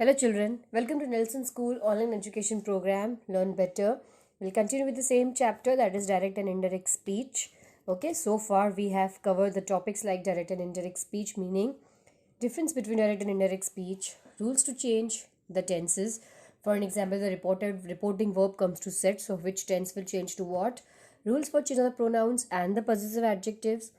Hello children, welcome to Nelson School online education program Learn Better. We'll continue with the same chapter, that is direct and indirect speech. Okay, so far we have covered the topics like direct and indirect speech, meaning difference between direct and indirect speech, rules to change the tenses. For an example, the reporting verb comes to set, so which tense will change to what, rules for change of the pronouns and the possessive adjectives.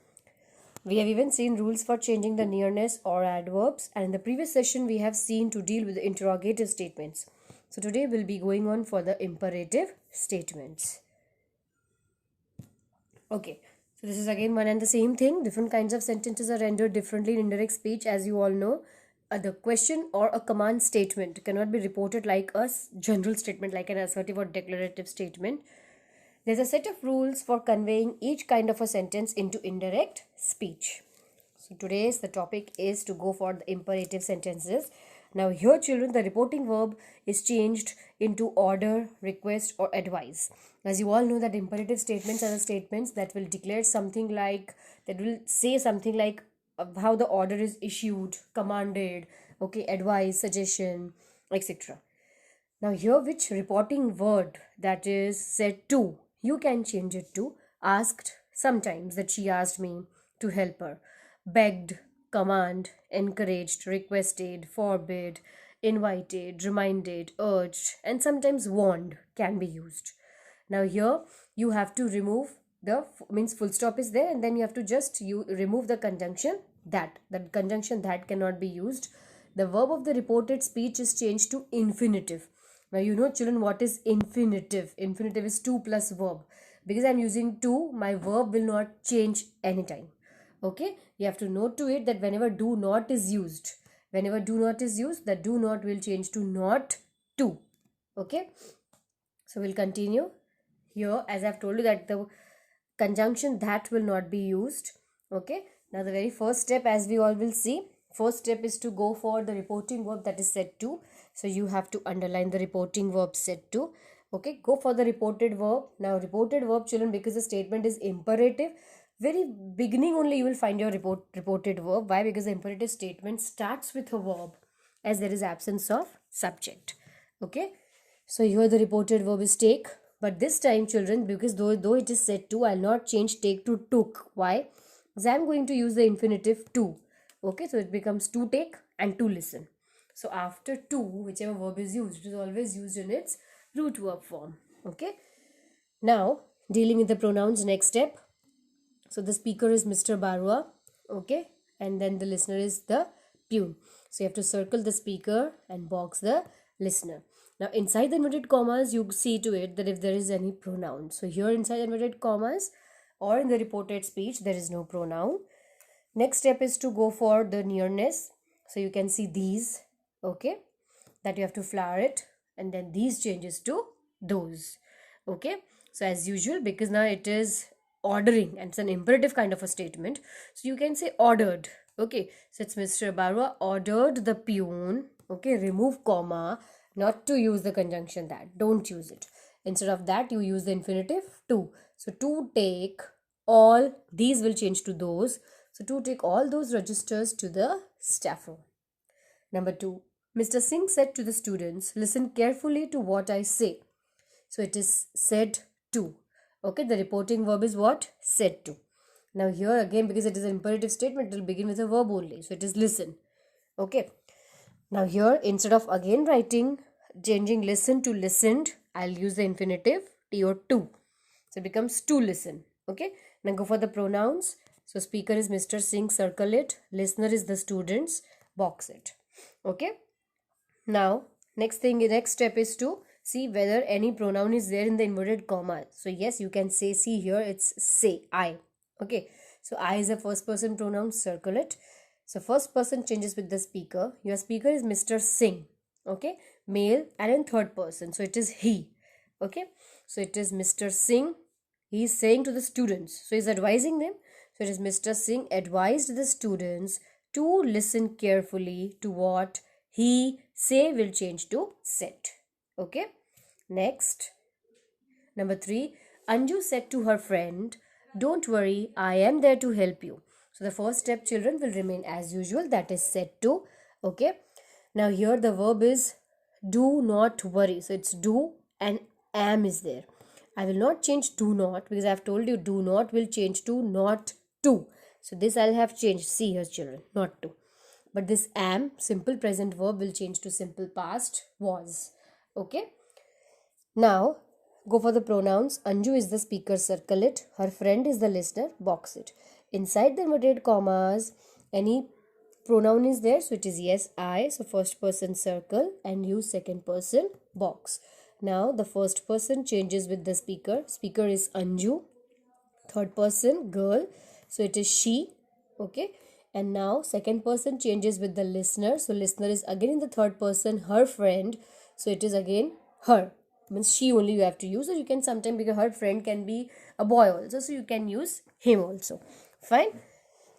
We have even seen rules for changing the nearness or adverbs, and in the previous session we have seen to deal with the interrogative statements. So today we'll be going on for the imperative statements. Okay, so this is again one and the same thing. Different kinds of sentences are rendered differently in indirect speech, as you all know. The question or a command statement cannot be reported like a general statement, like an assertive or declarative statement. There's a set of rules for conveying each kind of a sentence into indirect speech. So today's the topic is to go for the imperative sentences. Now here children, the reporting verb is changed into order, request or advise. As you all know that imperative statements are the statements that will declare something like, that will say something like how the order is issued, commanded, okay, advice, suggestion, etc. Now here which reporting word that is said to, you can change it to asked, sometimes that she asked me to help her, begged, command, encouraged, requested, forbid, invited, reminded, urged, and sometimes warned can be used. Now here you have to remove the, means full stop is there, and then you have to just remove the conjunction that. That conjunction that cannot be used. The verb of the reported speech is changed to infinitive. Now you know children what is infinitive. Infinitive is to plus verb. Because I am using to, my verb will not change anytime. Okay, you have to note to it that whenever do not is used, the do not will change to not to. Okay, so we'll continue here. As I've told you that the conjunction that will not be used. Okay, now the very first step, as we all will see, first step is to go for the reporting verb that is said to. So you have to underline the reporting verb said to. Okay, go for the reported verb. Now reported verb children, because the statement is imperative, very beginning only you will find your reported verb. Why? Because the imperative statement starts with a verb, as there is absence of subject. Okay, so here the reported verb is take. But this time children, because though it is said to, I'll not change take to took. Why? Because I'm going to use the infinitive to. Okay, so it becomes to take and to listen. So after to, whichever verb is used, it is always used in its root verb form. Okay, now dealing with the pronouns, next step. So the speaker is Mr. Barua. Okay, and then the listener is the peon. So you have to circle the speaker and box the listener. Now inside the inverted commas, you see to it that if there is any pronoun. So here inside the inverted commas or in the reported speech, there is no pronoun. Next step is to go for the nearness. So you can see these, okay, that you have to flower it, and then these changes to those. Okay, so as usual, because now it is ordering and it's an imperative kind of a statement, so you can say ordered. Okay, so it's Mr. Barua ordered the peon. Okay, remove comma, not to use the conjunction that, don't use it. Instead of that, you use the infinitive to. So to take all, these will change to those. So to take all those registers to the staff room. Number 2, Mr. Singh said to the students, listen carefully to what I say. So it is said to. Okay, the reporting verb is what? Said to. Now here again, because it is an imperative statement, it will begin with a verb only. So it is listen. Okay. Now here, instead of again writing, changing listen to listened, I'll use the infinitive T or to. So it becomes to listen. Okay. Now go for the pronouns. So speaker is Mr. Singh, circle it. Listener is the students, box it. Okay. Now next step is to see whether any pronoun is there in the inverted comma. So yes, you can say, see here it's say, I. Okay. So I is a first person pronoun, circle it. So first person changes with the speaker. Your speaker is Mr. Singh. Okay. Male and in third person. So it is he. Okay. So it is Mr. Singh. He is saying to the students. So he is advising them. So it is Mr. Singh advised the students to listen carefully to what he say will change to said. Okay. Next. Number 3. Anju said to her friend, don't worry, I am there to help you. So the first step children will remain as usual, that is said to. Okay. Now here the verb is do not worry. So it's do and am is there. I will not change do not because I have told you do not will change to not to. So this I'll have changed. See here children, not to. But this am, simple present verb, will change to simple past was. Okay. Now go for the pronouns. Anju is the speaker, circle it. Her friend is the listener, box it. Inside the inverted commas, any pronoun is there, so it is yes, I. So first person circle and use second person box. Now the first person changes with the speaker. Speaker is Anju. Third person girl, so it is she. Okay. And now second person changes with the listener. So listener is again in the third person, her friend. So it is again her. Means she only you have to use, or you can sometimes, because her friend can be a boy also, so you can use him also. Fine.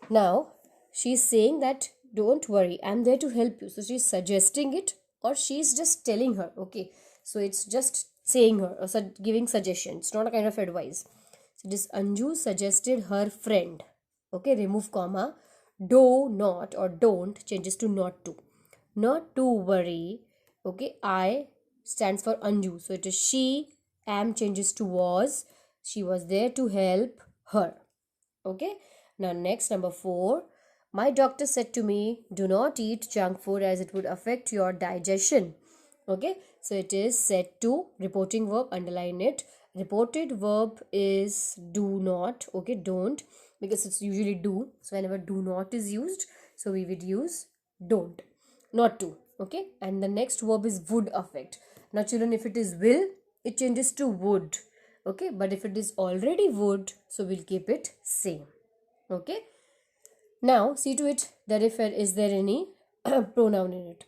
Now she's saying that don't worry, I'm there to help you. So she's suggesting it, or she's just telling her. Okay. So it's just saying her or giving suggestion. It's not a kind of advice. So this Anju suggested her friend. Okay, remove comma. Do not or don't changes to not to. Not to worry. Okay, I stands for Anju. So it is she. Am changes to was. She was there to help her. Okay. Now next, number 4. My doctor said to me, do not eat junk food as it would affect your digestion. Okay. So it is said to, reporting verb, underline it. Reported verb is do not. Okay, don't, because it's usually do. So whenever do not is used, so we would use don't, not to. Okay. And the next verb is would affect. Now children, if it is will, it changes to would. Okay. But if it is already would, so we'll keep it same. Okay. Now see to it that if is there any pronoun in it.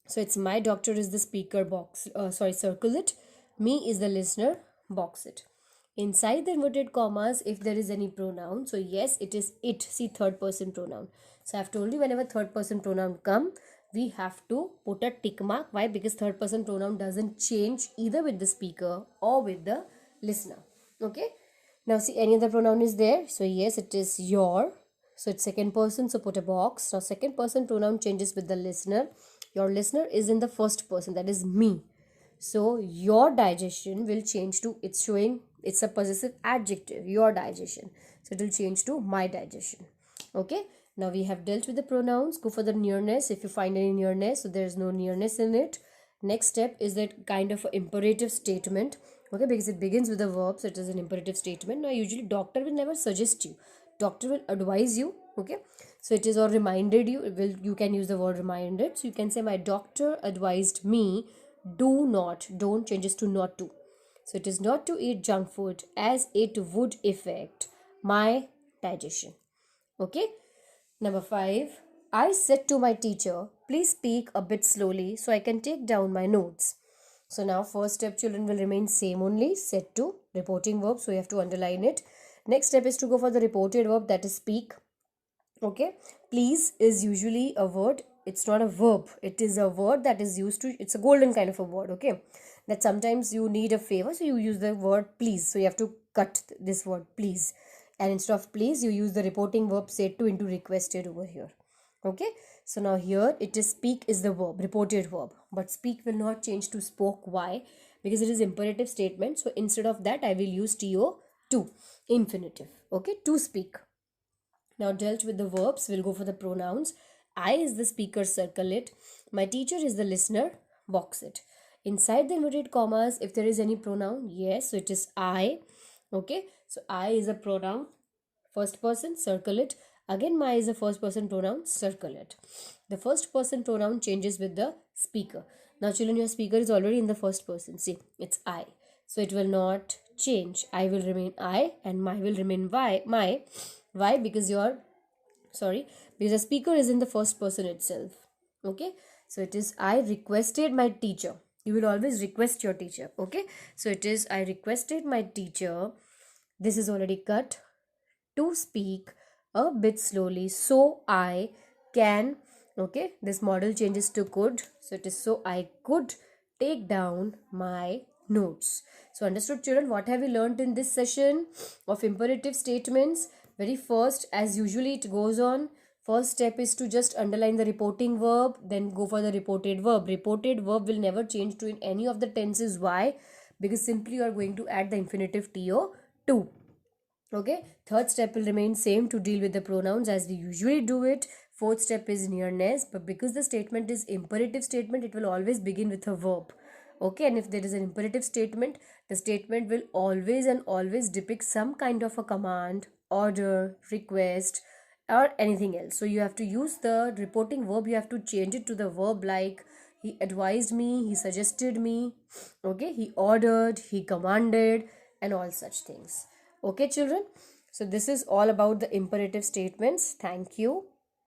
So it's my doctor is the speaker, box, circle it. Me is the listener, box it. Inside the inverted commas, if there is any pronoun, so yes, it is it. See, third person pronoun. So I've told you whenever third person pronoun come, we have to put a tick mark. Why? Because third person pronoun doesn't change either with the speaker or with the listener. Okay. Now see, any other pronoun is there. So yes, it is your. So it's second person, so put a box. Now second person pronoun changes with the listener. Your listener is in the first person, that is me. So your digestion will change to, it's showing, it's a possessive adjective, your digestion. So it will change to my digestion. Okay. Now we have dealt with the pronouns. Go for the nearness. If you find any nearness, so there is no nearness in it. Next step is that kind of imperative statement. Okay, because it begins with a verb, so it is an imperative statement. Now usually doctor will never suggest you. Doctor will advise you. Okay, so it is or reminded you. You can use the word reminded. So you can say my doctor advised me do not. Don't changes to not to. So it is not to eat junk food as it would affect my digestion. Okay. Number 5. I said to my teacher, please speak a bit slowly so I can take down my notes. So now first step children will remain same only. Said to, reporting verb, so you have to underline it. Next step is to go for the reported verb, that is speak. Okay. Please is usually a word. It's not a verb. It is a word that is used to, it's a golden kind of a word. Okay. That sometimes you need a favor, so you use the word please. So you have to cut this word please. And instead of please, you use the reporting verb said to into requested over here. Okay. So now here it is speak is the verb, reported verb. But speak will not change to spoke. Why? Because it is imperative statement. So instead of that, I will use to, infinitive. Okay. To speak. Now dealt with the verbs, we'll go for the pronouns. I is the speaker, circle it. My teacher is the listener, box it. Inside the inverted commas, if there is any pronoun, yes, so it is I. Okay, so I is a pronoun, first person, circle it. Again, my is a first person pronoun, circle it. The first person pronoun changes with the speaker. Now children, your speaker is already in the first person. See, it's I. So it will not change. I will remain I and my will remain my. Why? Because because the speaker is in the first person itself. Okay. So it is I requested my teacher. You will always request your teacher. Okay. So it is I requested my teacher. This is already cut. To speak a bit slowly so I can. Okay. This model changes to could. So it is so I could take down my notes. So understood children, what have we learned in this session of imperative statements? Very first, as usually it goes on, First step is to just underline the reporting verb, then go for the reported verb. Reported verb will never change to in any of the tenses. Why? Because simply you are going to add the infinitive to. Okay, third step will remain same to deal with the pronouns as we usually do it. Fourth step is nearness, but because the statement is imperative statement, it will always begin with a verb. Okay, and if there is an imperative statement, the statement will always and always depict some kind of a command, order, request, or anything else. So you have to use the reporting verb, you have to change it to the verb like he advised me, he suggested me, okay, he ordered, he commanded, and all such things. Okay, children. So this is all about the imperative statements. Thank you.